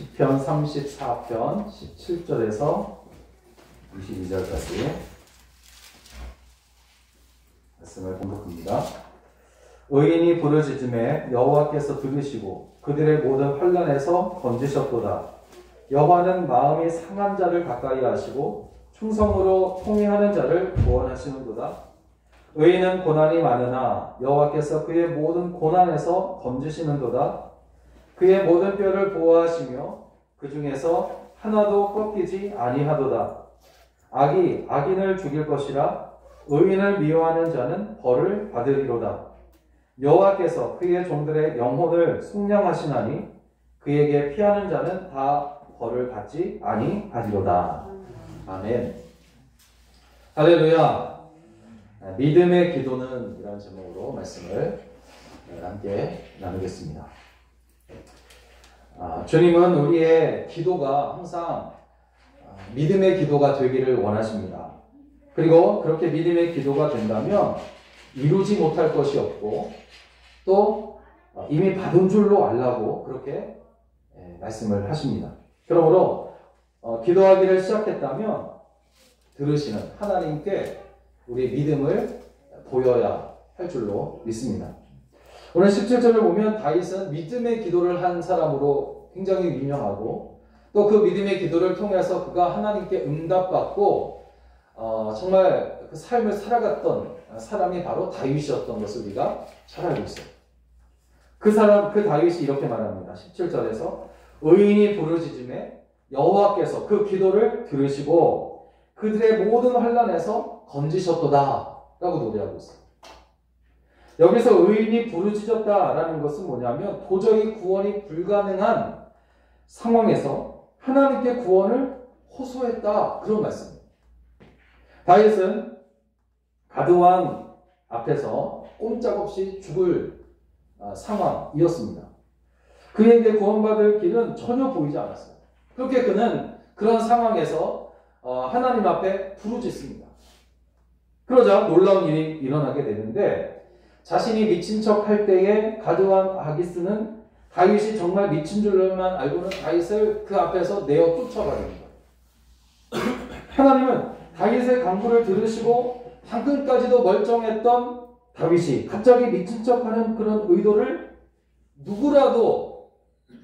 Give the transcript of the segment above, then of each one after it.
시편 34편 17절에서 22절까지 말씀을 봉독합니다. 의인이 부르짖음에 여호와께서 들으시고 그들의 모든 환난에서 건지셨도다. 여호와는 마음이 상한 자를 가까이 하시고 충성으로 통행하는 자를 구원하시는도다. 의인은 고난이 많으나 여호와께서 그의 모든 고난에서 건지시는도다. 그의 모든 뼈를 보호하시며 그 중에서 하나도 꺾이지 아니하도다. 악이 악인을 죽일 것이라. 의인을 미워하는 자는 벌을 받으리로다. 여호와께서 그의 종들의 영혼을 속량하시나니 그에게 피하는 자는 다 벌을 받지 아니하리로다. 아멘. 할렐루야. 믿음의 기도는 이런 제목으로 말씀을 함께 나누겠습니다. 주님은 우리의 기도가 항상 믿음의 기도가 되기를 원하십니다. 그리고 그렇게 믿음의 기도가 된다면 이루지 못할 것이 없고 또 이미 받은 줄로 알라고 그렇게 말씀을 하십니다. 그러므로 기도하기를 시작했다면 들으시는 하나님께 우리 믿음을 보여야 할 줄로 믿습니다. 오늘 17절을 보면 다윗은 믿음의 기도를 한 사람으로 굉장히 유명하고 또 그 믿음의 기도를 통해서 그가 하나님께 응답받고 정말 그 삶을 살아갔던 사람이 바로 다윗이었던 것을 우리가 잘 알고 있어요. 그 다윗이 이렇게 말합니다. 17절에서 의인이 부르짖음에 여호와께서 그 기도를 들으시고 그들의 모든 환난에서 건지셨도다 라고 노래하고 있어요. 여기서 의인이 부르짖었다라는 것은 뭐냐면 도저히 구원이 불가능한 상황에서 하나님께 구원을 호소했다, 그런 말씀입니다. 다윗은 가드왕 앞에서 꼼짝없이 죽을 상황이었습니다. 그에게 구원받을 길은 전혀 보이지 않았어요. 그렇게 그는 그런 상황에서 하나님 앞에 부르짖습니다. 그러자 놀라운 일이 일어나게 되는데 자신이 미친 척 할 때에 가드왕 아기스는 다윗이 정말 미친 줄만 알고는 다윗을 그 앞에서 내어 쫓아버리는 거예요. 하나님은 다윗의 간구를 들으시고 방금까지도 멀쩡했던 다윗이 갑자기 미친 척하는 그런 의도를 누구라도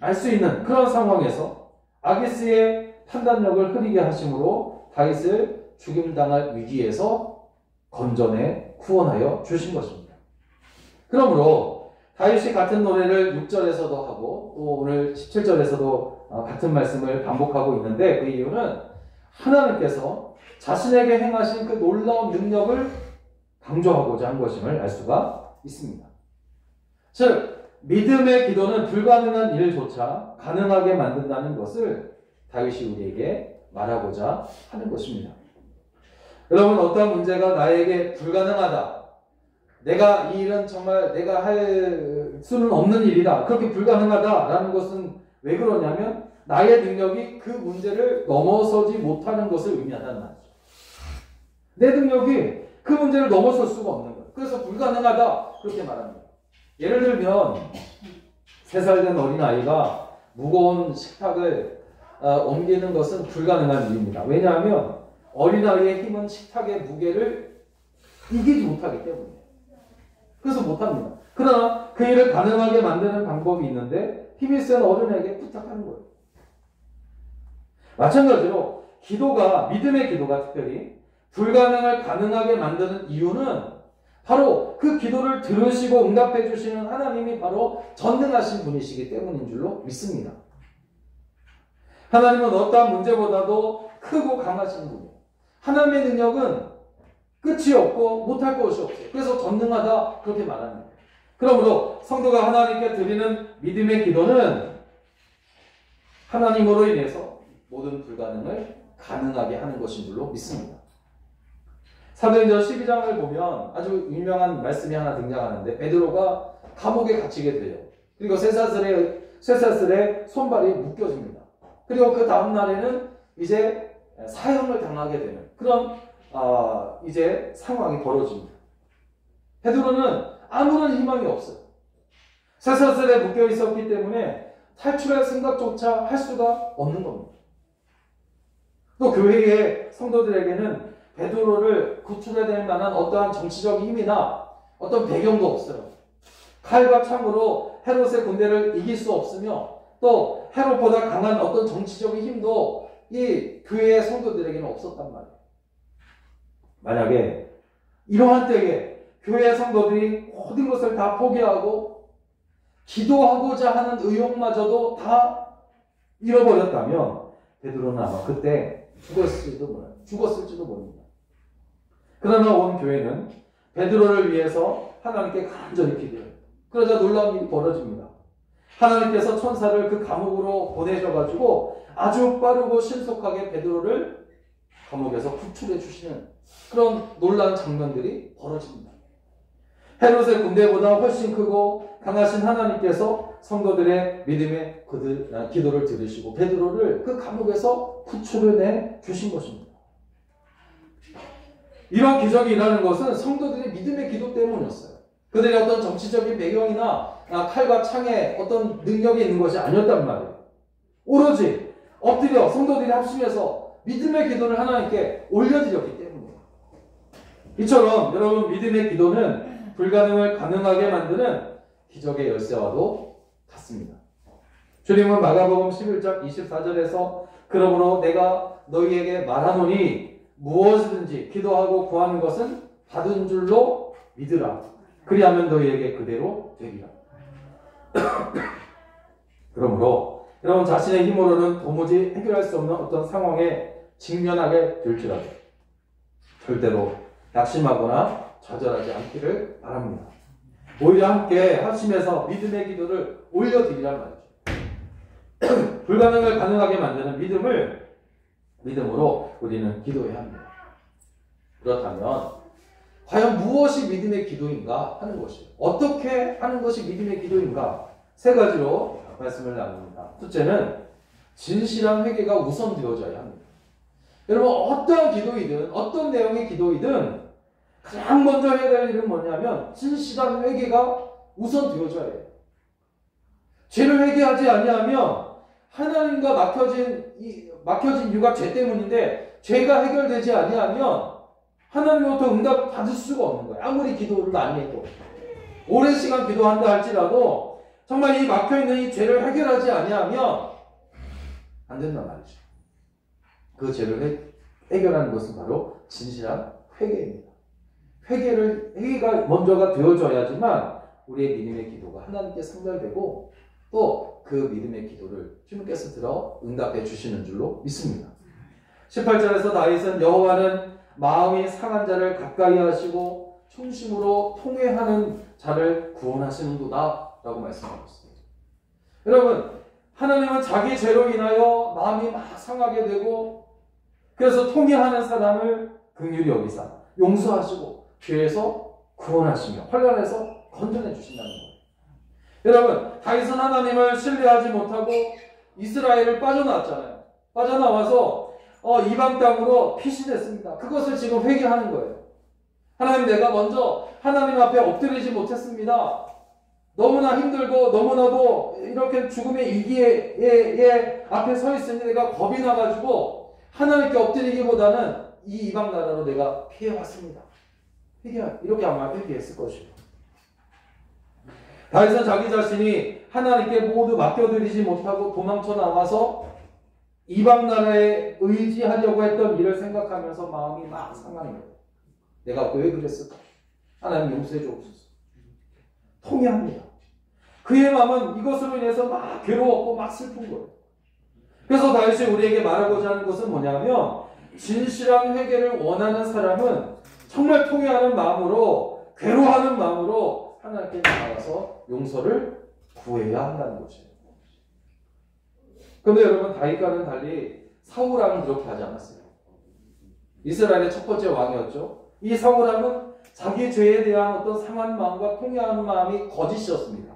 알 수 있는 그런 상황에서 아기스의 판단력을 흐리게 하심으로 다윗을 죽임당할 위기에서 건져내 구원하여 주신 것입니다. 그러므로 다윗이 같은 노래를 6절에서도 하고 또 오늘 17절에서도 같은 말씀을 반복하고 있는데 그 이유는 하나님께서 자신에게 행하신 그 놀라운 능력을 강조하고자 한 것임을 알 수가 있습니다. 즉 믿음의 기도는 불가능한 일조차 가능하게 만든다는 것을 다윗이 우리에게 말하고자 하는 것입니다. 여러분, 어떤 문제가 나에게 불가능하다, 내가 이 일은 정말 내가 할 수는 없는 일이다, 그렇게 불가능하다라는 것은 왜 그러냐면 나의 능력이 그 문제를 넘어서지 못하는 것을 의미한다는 말이죠. 내 능력이 그 문제를 넘어설 수가 없는 거예요. 그래서 불가능하다 그렇게 말합니다. 예를 들면 3살 된 어린아이가 무거운 식탁을 옮기는 것은 불가능한 일입니다. 왜냐하면 어린아이의 힘은 식탁의 무게를 이기지 못하기 때문이에요. 그래서 못합니다. 그러나 그 일을 가능하게 만드는 방법이 있는데 힘이 센 어른에게 부탁하는 거예요. 마찬가지로 기도가, 믿음의 기도가 특별히 불가능을 가능하게 만드는 이유는 바로 그 기도를 들으시고 응답해 주시는 하나님이 바로 전능하신 분이시기 때문인 줄로 믿습니다. 하나님은 어떠한 문제보다도 크고 강하신 분이에요. 하나님의 능력은 끝이 없고 못할 것이 없어요. 그래서 전능하다 그렇게 말합니다. 그러므로 성도가 하나님께 드리는 믿음의 기도는 하나님으로 인해서 모든 불가능을 가능하게 하는 것인 줄로 믿습니다. 사도행전 12장을 보면 아주 유명한 말씀이 하나 등장하는데 베드로가 감옥에 gat히게 돼요. 그리고 쇠사슬에 손발이 묶여집니다. 그리고 그 다음 날에는 이제 사형을 당하게 되는 그런 이제 상황이 벌어집니다. 베드로는 아무런 희망이 없어요. 쇠사슬에 묶여 있었기 때문에 탈출할 생각조차 할 수가 없는 겁니다. 또 교회의 성도들에게는 베드로를 구출해낼 만한 어떠한 정치적 힘이나 어떤 배경도 없어요. 칼과 창으로 헤롯의 군대를 이길 수 없으며 또 헤롯보다 강한 어떤 정치적인 힘도 이 교회의 성도들에게는 없었단 말이에요. 만약에 이러한 때에 교회의 성도들이 모든 것을 다 포기하고 기도하고자 하는 의욕마저도 다 잃어버렸다면 베드로는 아마 그때 죽었을지도 모릅니다. 그러나 온 교회는 베드로를 위해서 하나님께 간절히 기도해요. 그러자 놀라운 일이 벌어집니다. 하나님께서 천사를 그 감옥으로 보내셔가지고 아주 빠르고 신속하게 베드로를 감옥에서 구출해 주시는 그런 놀라운 장면들이 벌어집니다. 헤롯의 군대보다 훨씬 크고 강하신 하나님께서 성도들의 믿음의 기도를 들으시고 베드로를 그 감옥에서 구출해 주신 것입니다. 이런 기적이 일어나는 것은 성도들의 믿음의 기도 때문이었어요. 그들의 어떤 정치적인 배경이나 칼과 창에 어떤 능력이 있는 것이 아니었단 말이에요. 오로지 엎드려 성도들이 합심해서 믿음의 기도를 하나님께 올려드렸기 때문이에요. 이처럼 여러분 믿음의 기도는 불가능을 가능하게 만드는 기적의 열쇠와도 같습니다. 주님은 마가복음 11장 24절에서 그러므로 내가 너희에게 말하노니 무엇이든지 기도하고 구하는 것은 받은 줄로 믿으라. 그리하면 너희에게 그대로 되리라. 그러므로 여러분 자신의 힘으로는 도무지 해결할 수 없는 어떤 상황에 직면하게 될지라도 절대로 낙심하거나 좌절하지 않기를 바랍니다. 오히려 함께 합심해서 믿음의 기도를 올려드리란 말이죠. 불가능을 가능하게 만드는 믿음으로 우리는 기도해야 합니다. 그렇다면 과연 무엇이 믿음의 기도인가 하는 것이에요. 어떻게 하는 것이 믿음의 기도인가? 세 가지로 말씀을 나눕니다. 첫째는 진실한 회개가 우선되어져야 합니다. 여러분 어떤 기도이든 어떤 내용의 기도이든 가장 먼저 해야 될 일은 뭐냐면 진실한 회개가 우선되어져야 해요. 죄를 회개하지 아니하면 하나님과 막혀진 이유가 죄 때문인데 죄가 해결되지 아니하면 하나님으로부터 응답을 받을 수가 없는 거예요. 아무리 기도를 많이 해도. 오랜 시간 기도한다 할지라도 정말 이 막혀있는 이 죄를 해결하지 아니하면 안 된단 말이죠. 그 죄를 해결하는 것은 바로 진실한 회개입니다. 회개가 먼저가 되어져야지만 우리의 믿음의 기도가 하나님께 상달되고 또 그 믿음의 기도를 주님께서 들어 응답해 주시는 줄로 믿습니다. 18절에서 다윗은 여호와는 마음이 상한 자를 가까이 하시고 충심으로 통회하는 자를 구원하시는도다 라고 말씀하고 있습니다. 여러분 하나님은 자기 죄로 인하여 마음이 막 상하게 되고 그래서 통회하는 사람을 긍휼히 여기사 용서하시고 죄에서 구원하시며 환난에서 건져내 주신다는 거예요. 여러분 다윗은 하나님을 신뢰하지 못하고 이스라엘을 빠져나왔잖아요. 빠져나와서 이방 땅으로 피신했습니다. 그것을 지금 회개하는 거예요. 하나님 내가 먼저 하나님 앞에 엎드리지 못했습니다. 너무나 힘들고 너무나도 이렇게 죽음의 위기에 앞에 서 있으니 내가 겁이 나가지고 하나님께 엎드리기보다는 이 이방 나라로 내가 피해왔습니다. 이렇게 아마 회개했을 것이에요. 다윗은 자기 자신이 하나님께 모두 맡겨드리지 못하고 도망쳐 나와서 이방 나라에 의지하려고 했던 일을 생각하면서 마음이 막 상하는 거예요. 내가 왜 그랬을까? 하나님 용서해 주옵소서. 통회합니다. 그의 마음은 이것으로 인해서 막 괴로웠고 막 슬픈 거예요. 그래서 다윗이 우리에게 말하고자 하는 것은 뭐냐면 진실한 회개를 원하는 사람은 정말 통회하는 마음으로 괴로워하는 마음으로 하나님께 나아가서 용서를 구해야 한다는 것이에요. 그런데 여러분 다윗과는 달리 사울왕은 그렇게 하지 않았어요. 이스라엘의 첫 번째 왕이었죠. 이 사울왕은 자기 죄에 대한 어떤 상한 마음과 통회하는 마음이 거짓이었습니다.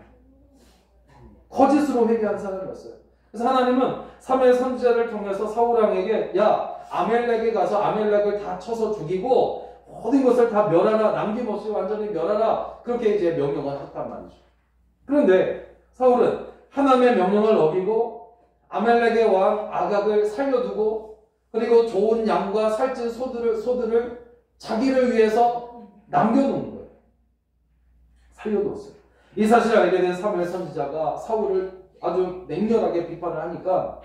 거짓으로 회개한 사람이었어요. 그래서 하나님은 사무엘 선지자를 통해서 사울왕에게 야 아멜렉에 가서 아멜렉을 다 쳐서 죽이고 모든 것을 다 멸하라 남김없이 완전히 멸하라 그렇게 이제 명령을 했단 말이죠. 그런데 사울은 하나님의 명령을 어기고 아말렉의 왕 아각을 살려두고 그리고 좋은 양과 살찐 소들을 자기를 위해서 남겨놓은 거예요. 살려두었어요. 이 사실을 알게 된 사무엘 선지자가 사울을 아주 맹렬하게 비판을 하니까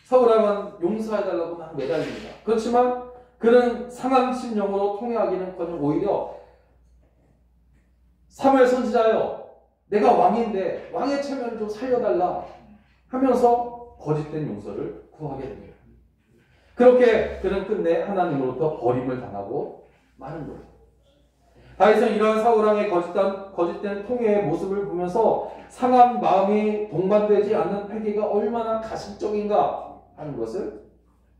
사울하면 용서해달라고 막 매달립니다. 그렇지만 그는 상한 심령으로 통회하기는커녕 오히려 사무엘 선지자여, 내가 왕인데 왕의 체면을 좀 살려달라 하면서 거짓된 용서를 구하게 됩니다. 그렇게 그는 끝내 하나님으로부터 버림을 당하고 마는 거예요. 다윗은 이러한 사울왕의 거짓된 통회의 모습을 보면서 상한 마음이 동반되지 않는 회개가 얼마나 가식적인가 하는 것을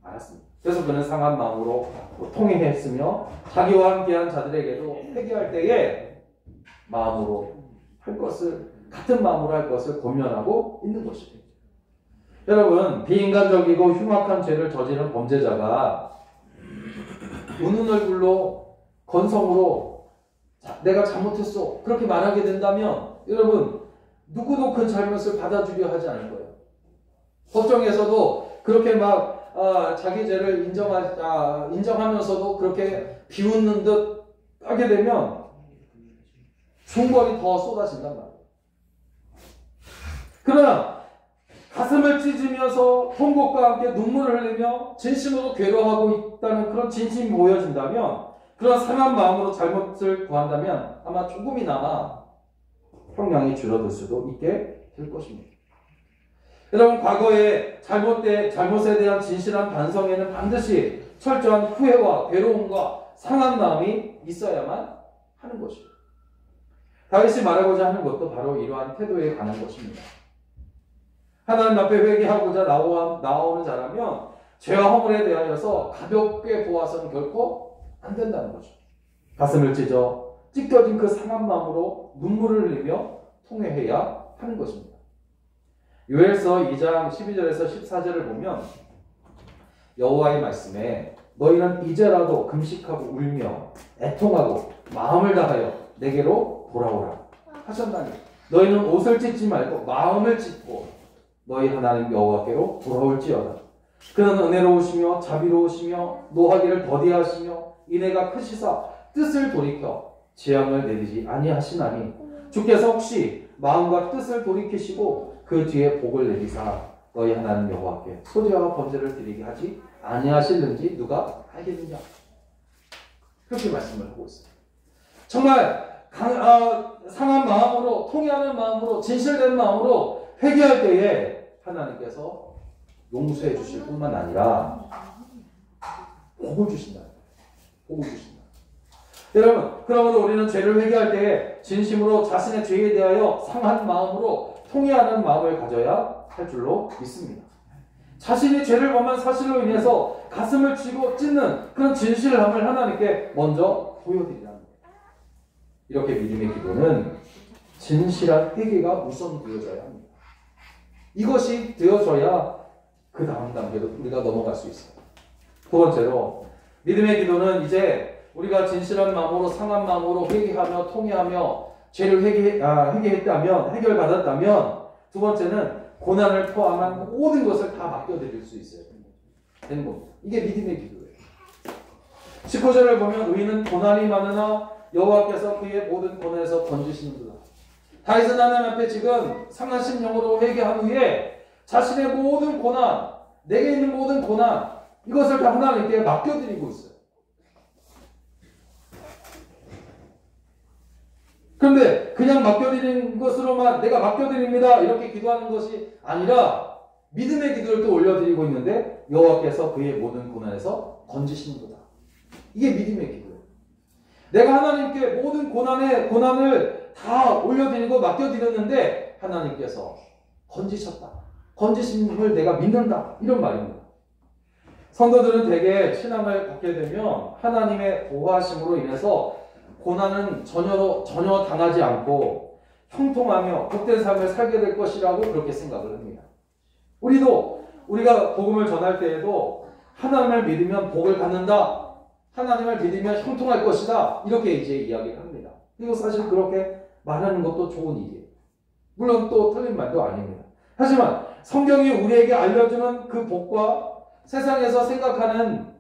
알았습니다. 그래서 그는 상한 마음으로 통회했으며 자기와 함께한 자들에게도 회개할 때에 마음으로 할 것을, 같은 마음으로 할 것을 권면하고 있는 것입니다. 여러분, 비인간적이고 흉악한 죄를 저지른 범죄자가 우는 얼굴로 건성으로 내가 잘못했어 그렇게 말하게 된다면 여러분 누구도 그 잘못을 받아주려 하지 않을 거예요. 법정에서도 그렇게 막 자기 죄를 인정하면서도 그렇게 비웃는 듯 하게 되면 중벌이 더 쏟아진단 말이에요. 그러나 가슴을 찢으면서 통곡과 함께 눈물을 흘리며 진심으로 괴로워하고 있다는 그런 진심이 모여진다면, 그런 상한 마음으로 잘못을 구한다면 아마 조금이나마 형량이 줄어들 수도 있게 될 것입니다. 여러분, 과거의 잘못에 대한 진실한 반성에는 반드시 철저한 후회와 괴로움과 상한 마음이 있어야만 하는 것입니다. 다윗이 말하고자 하는 것도 바로 이러한 태도에 관한 것입니다. 하나님 앞에 회개하고자 나오는 자라면 죄와 허물에 대하여서 가볍게 보아서는 결코 안 된다는 거죠. 가슴을 찢겨진 그 상한 마음으로 눈물을 흘리며 통회해야 하는 것입니다. 요엘서 2장 12절에서 14절을 보면 여호와의 말씀에 너희는 이제라도 금식하고 울며 애통하고 마음을 다하여 내게로 돌아오라 하셨나니 너희는 옷을 찢지 말고 마음을 찢고 너희 하나님 여호와께로 돌아올지어다. 그는 은혜로우시며 자비로우시며 노하기를 더디하시며 인애가 크시사 뜻을 돌이켜 재앙을 내리지 아니하시나니 주께서 혹시 마음과 뜻을 돌이키시고 그 뒤에 복을 내리사 너희 하나님 여호와께 소재와 번제를 드리게 하지 아니하실는지 누가 알겠느냐. 그렇게 말씀을 하고 있습니다. 정말 상한 마음으로, 통회하는 마음으로, 진실된 마음으로 회개할 때에 하나님께서 용서해 주실 뿐만 아니라 복을 주신다. 복을 주신다. 여러분, 그러므로 우리는 죄를 회개할 때에 진심으로 자신의 죄에 대하여 상한 마음으로 통회하는 마음을 가져야 할 줄로 믿습니다. 자신이 죄를 범한 사실로 인해서 가슴을 찢는 그런 진실함을 하나님께 먼저 보여드리라는 거예요. 이렇게 믿음의 기도는 진실한 회개가 우선되어져야 합니다. 이것이 되어져야 그 다음 단계로 우리가 넘어갈 수 있어요. 두 번째로, 믿음의 기도는 이제 우리가 진실한 마음으로, 상한 마음으로 회개하며 통회하며 죄를 회개했다면, 해결받았다면, 두 번째는 고난을 포함한 모든 것을 다 맡겨드릴 수 있어야 되는 겁니다. 이게 믿음의 기도예요. 19절을 보면 의인은 고난이 많으나 여호와께서 그의 모든 고난에서 건지시는구나. 다윗은 하나님 앞에 지금 상한 심령으로 회개한 후에 자신의 모든 고난, 내게 있는 모든 고난, 이것을 다 하나님께 맡겨드리고 있어요. 그런데 그냥 맡겨드리는 것으로만 내가 맡겨드립니다 이렇게 기도하는 것이 아니라 믿음의 기도를 또 올려드리고 있는데 여호와께서 그의 모든 고난에서 건지시는구나. 이게 믿음의 기도예요. 내가 하나님께 모든 고난을 다 올려드리고 맡겨드렸는데 하나님께서 건지셨다. 건지심을 내가 믿는다. 이런 말입니다. 성도들은 대개 신앙을 갖게 되면 하나님의 보호하심으로 인해서 고난은 전혀 당하지 않고 형통하며 복된 삶을 살게 될 것이라고 그렇게 생각을 합니다. 우리가 복음을 전할 때에도 하나님을 믿으면 복을 받는다. 하나님을 믿으면 형통할 것이다. 이렇게 이제 이야기를 합니다. 그리고 사실 그렇게 말하는 것도 좋은 일이에요. 물론 또 틀린 말도 아닙니다. 하지만 성경이 우리에게 알려주는 그 복과 세상에서 생각하는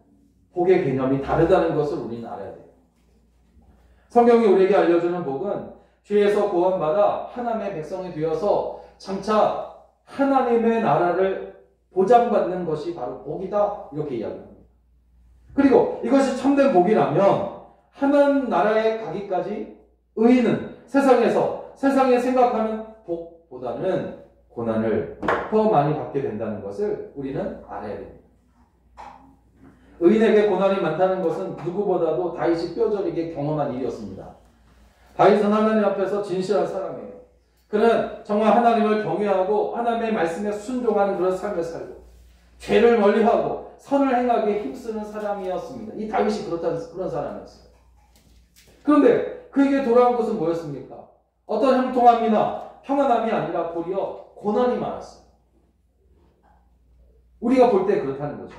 복의 개념이 다르다는 것을 우리는 알아야 돼요. 성경이 우리에게 알려주는 복은 죄에서 구원받아 하나님의 백성이 되어서 장차 하나님의 나라를 보장받는 것이 바로 복이다, 이렇게 이야기합니다. 그리고 이것이 참된 복이라면 하나님 나라에 가기까지 의인은 세상에서 세상에 생각하는 복보다는 고난을 더 많이 받게 된다는 것을 우리는 알아야 됩니다. 의인에게 고난이 많다는 것은 누구보다도 다윗이 뼈저리게 경험한 일이었습니다. 다윗은 하나님 앞에서 진실한 사람이에요. 그는 정말 하나님을 경외하고 하나님의 말씀에 순종하는 그런 삶을 살고 죄를 멀리하고 선을 행하기에 힘쓰는 사람이었습니다. 이 다윗이 그렇다는 그런 사람이었어요. 그런데 그에게 돌아온 것은 뭐였습니까? 어떤 형통함이나 평안함이 아니라 도리어 고난이 많았어요. 우리가 볼 때 그렇다는 거죠.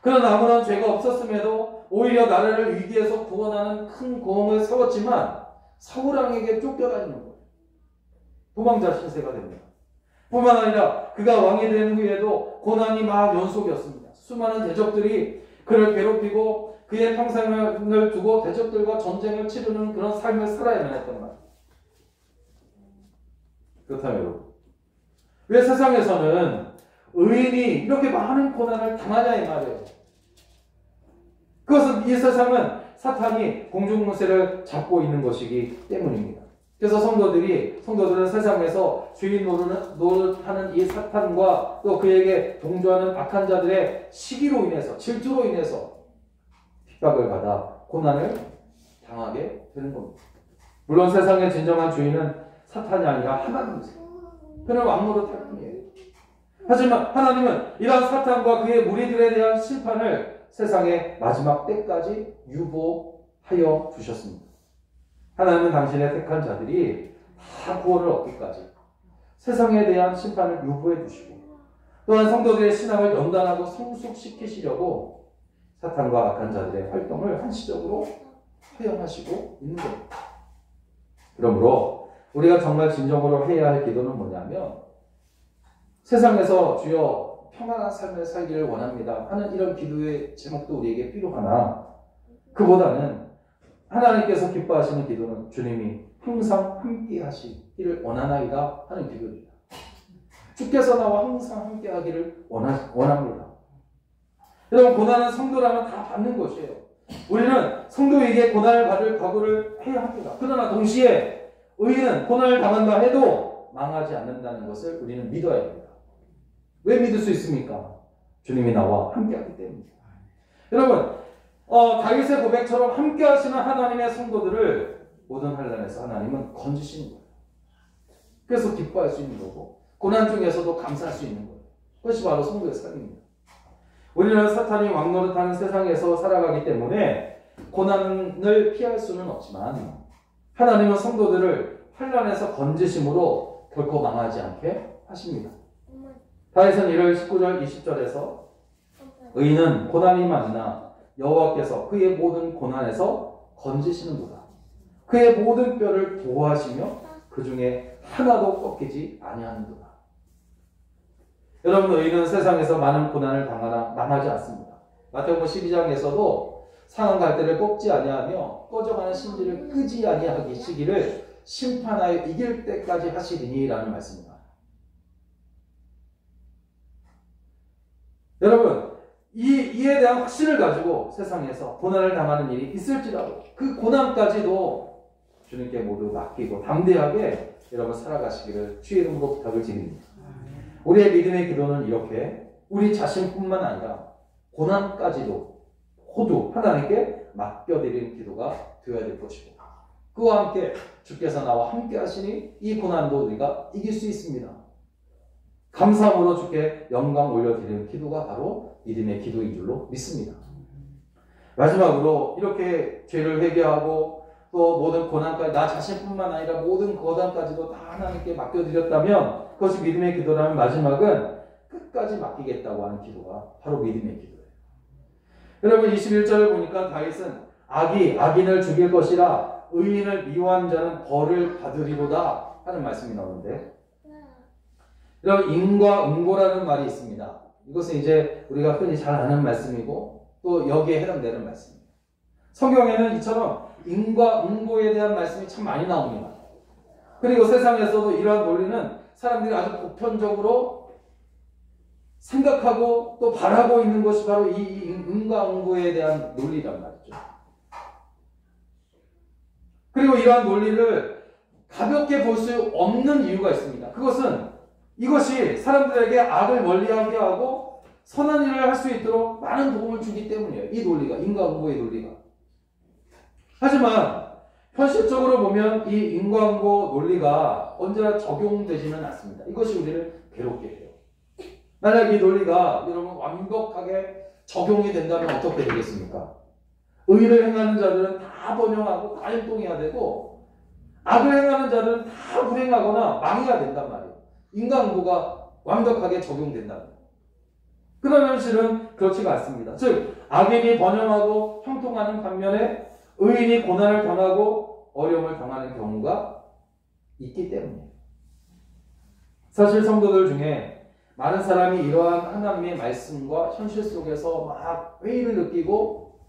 그는 아무런 죄가 없었음에도 오히려 나라를 위기에서 구원하는 큰 고음을 세웠지만 사울왕에게 쫓겨다니는 거예요. 도망자 신세가 됩니다. 뿐만 아니라 그가 왕이 된 후에도 고난이 막 연속이었습니다. 수많은 대적들이 그를 괴롭히고 그의 평생을 두고 대적들과 전쟁을 치르는 그런 삶을 살아야만 했던 말이에요. 그렇다면 여러분, 왜 세상에서는 의인이 이렇게 많은 고난을 당하냐 이 말이에요. 그것은 이 세상은 사탄이 공중무쇠를 잡고 있는 것이기 때문입니다. 그래서 성도들은 세상에서 주인 노릇하는 이 사탄과 또 그에게 동조하는 악한 자들의 시기로 인해서, 질투로 인해서 핍박을 받아 고난을 당하게 되는 겁니다. 물론 세상의 진정한 주인은 사탄이 아니라 하나님이세요. 그는 왕노릇할 뿐이에요. 하지만 하나님은 이러한 사탄과 그의 무리들에 대한 심판을 세상의 마지막 때까지 유보하여 두셨습니다. 하나님은 당신의 택한 자들이 다 구원을 얻기까지 세상에 대한 심판을 유보해 두시고 또한 성도들의 신앙을 연단하고 성숙시키시려고 사탄과 악한 자들의 활동을 한시적으로 허용하시고 있는 겁니다. 그러므로 우리가 정말 진정으로 해야 할 기도는 뭐냐면 세상에서 주여 평안한 삶을 살기를 원합니다 하는 이런 기도의 제목도 우리에게 필요하나 그보다는 하나님께서 기뻐하시는 기도는 주님이 항상 함께 하시기를 원하나이다 하는 기도입니다. 주께서 나와 항상 함께 하기를 원합니다. 여러분, 고난은 성도라면 다 받는 것이에요. 우리는 성도에게 고난을 받을 각오를 해야 합니다. 그러나 동시에 의인은 고난을 당한다 해도 망하지 않는다는 것을 우리는 믿어야 합니다. 왜 믿을 수 있습니까? 주님이 나와 함께 하기 때문입니다. 여러분, 다윗의 고백처럼 함께 하시는 하나님의 성도들을 모든 환난에서 하나님은 건지시는 거예요. 그래서 기뻐할 수 있는 거고 고난 중에서도 감사할 수 있는 거예요. 그것이 바로 성도의 삶입니다. 우리는 사탄이 왕노릇하는 세상에서 살아가기 때문에 고난을 피할 수는 없지만 하나님은 성도들을 환난에서 건지심으로 결코 망하지 않게 하십니다. 다윗은 1월 19절 20절에서 의인은 고난이 만나 여호와께서 그의 모든 고난에서 건지시는도다. 그의 모든 뼈를 보호하시며 그 중에 하나도 꺾이지 아니하는도다. 여러분, 의인은 세상에서 많은 고난을 당하나 망하지 않습니다. 마태복음 12장에서도 상한 갈대를 꺾지 아니하며 꺼져가는 심지를 끄지 아니하시기를 심판하여 이길 때까지 하시리니라는 말씀입니다. 여러분, 이에 대한 확신을 가지고 세상에서 고난을 당하는 일이 있을지라도 그 고난까지도 주님께 모두 맡기고 담대하게 여러분 살아가시기를 주의 이름으로 부탁을 드립니다. 우리의 믿음의 기도는 이렇게 우리 자신뿐만 아니라 고난까지도 모두 하나님께 맡겨드리는 기도가 되어야 될 것이고 그와 함께 주께서 나와 함께 하시니 이 고난도 우리가 이길 수 있습니다. 감사함으로 주께 영광 올려드리는 기도가 바로 믿음의 기도인 줄로 믿습니다. 마지막으로 이렇게 죄를 회개하고 또 모든 고난까지 나 자신뿐만 아니라 모든 고난까지도 다 하나님께 맡겨드렸다면 그것이 믿음의 기도라면 마지막은 끝까지 맡기겠다고 하는 기도가 바로 믿음의 기도예요. 여러분 21절을 보니까 다윗은 악이 악인을 죽일 것이라 의인을 미워한 자는 벌을 받으리로다 하는 말씀이 나오는데 여러분, 인과응보라는 말이 있습니다. 이것은 이제 우리가 흔히 잘 아는 말씀이고 또 여기에 해당되는 말씀입니다. 성경에는 이처럼 인과응보에 대한 말씀이 참 많이 나옵니다. 그리고 세상에서도 이러한 논리는 사람들이 아주 보편적으로 생각하고 또 바라고 있는 것이 바로 이 인과응보에 대한 논리란 말이죠. 그리고 이러한 논리를 가볍게 볼 수 없는 이유가 있습니다. 그것은 이것이 사람들에게 악을 멀리하게 하고 선한 일을 할 수 있도록 많은 도움을 주기 때문이에요. 이 논리가, 인과응보의 논리가. 하지만 현실적으로 보면 이 인과응보 논리가 언제나 적용되지는 않습니다. 이것이 우리를 괴롭게 해요. 만약 이 논리가 여러분 완벽하게 적용이 된다면 어떻게 되겠습니까? 의를 행하는 자들은 다 번영하고 다 율동해야 되고 악을 행하는 자들은 다 불행하거나 망해야 된단 말이에요. 인과응보가 완벽하게 적용된다면. 그런 현실은 그렇지가 않습니다. 즉 악인이 번영하고 형통하는 반면에 의인이 고난을 당하고 어려움을 당하는 경우가 있기 때문이에요. 사실 성도들 중에 많은 사람이 이러한 하나님의 말씀과 현실 속에서 막 회의를 느끼고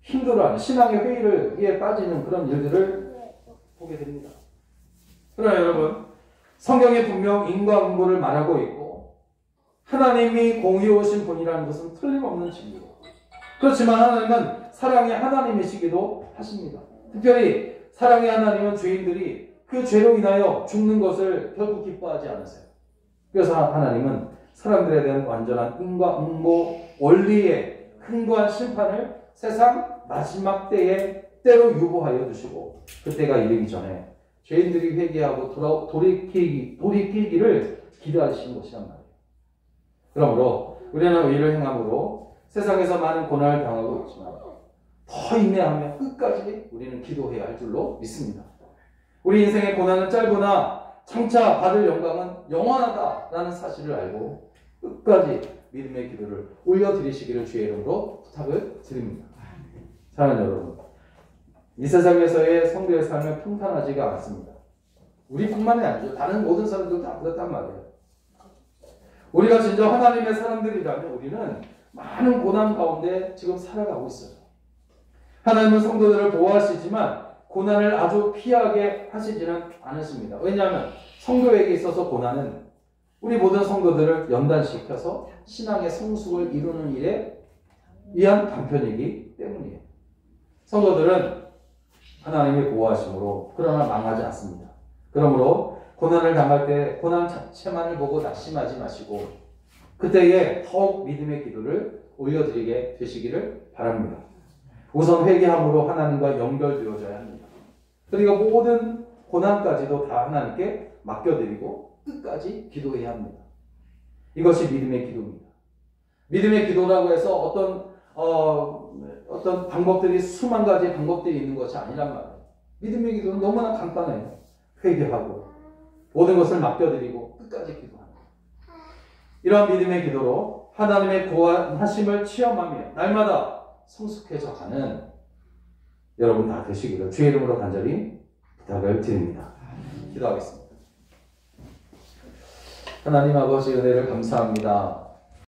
힘들어하는 신앙의 회의에 빠지는 그런 일들을 보게 됩니다. 그러나 여러분, 성경에 분명 인과응보를 말하고 있고 하나님이 공의로우신 분이라는 것은 틀림없는 진리고, 그렇지만 하나님은 사랑의 하나님이시기도 하십니다. 특별히 사랑의 하나님은 죄인들이 그 죄로 인하여 죽는 것을 결코 기뻐하지 않으세요. 그래서 하나님은 사람들에 대한 완전한 인과응보 원리의 흥거한 심판을 세상 마지막 때에 때로 유보하여 두시고 그때가 이르기 전에 죄인들이 회개하고 돌이키기를 기다리시는 것이란 말이에요. 그러므로 우리는 의를 행함으로 세상에서 많은 고난을 당하고 있지만 더 인내하며 끝까지 우리는 기도해야 할 줄로 믿습니다. 우리 인생의 고난은 짧으나 장차 받을 영광은 영원하다라는 사실을 알고 끝까지 믿음의 기도를 올려드리시기를 주의 이름으로 부탁을 드립니다. 사랑하는 여러분, 이 세상에서의 성도의 삶은 평탄하지가 않습니다. 우리뿐만이 아니죠. 다른 모든 사람들도 다 그렇단 말이에요. 우리가 진짜 하나님의 사람들이라면 우리는 많은 고난 가운데 지금 살아가고 있어요. 하나님은 성도들을 보호하시지만 고난을 아주 피하게 하시지는 않으십니다. 왜냐하면 성도에게 있어서 고난은 우리 모든 성도들을 연단시켜서 신앙의 성숙을 이루는 일에 위한 방편이기 때문이에요. 성도들은 하나님의 보호하심으로 그러나 망하지 않습니다. 그러므로 고난을 당할 때 고난 자체만을 보고 낙심하지 마시고 그때에 더욱 믿음의 기도를 올려드리게 되시기를 바랍니다. 우선 회개함으로 하나님과 연결되어져야 합니다. 그리고 모든 고난까지도 다 하나님께 맡겨드리고 끝까지 기도해야 합니다. 이것이 믿음의 기도입니다. 믿음의 기도라고 해서 어떤 방법들이 수만 가지 방법들이 있는 것이 아니란 말이에요. 믿음의 기도는 너무나 간단해요. 회개하고 모든 것을 맡겨드리고 끝까지 기도합니다. 이러한 믿음의 기도로 하나님의 구원하심을 체험하며 날마다 성숙해져 가는 여러분 다 되시기를 주의 이름으로 간절히 부탁을 드립니다. 기도하겠습니다. 하나님 아버지 은혜를 감사합니다.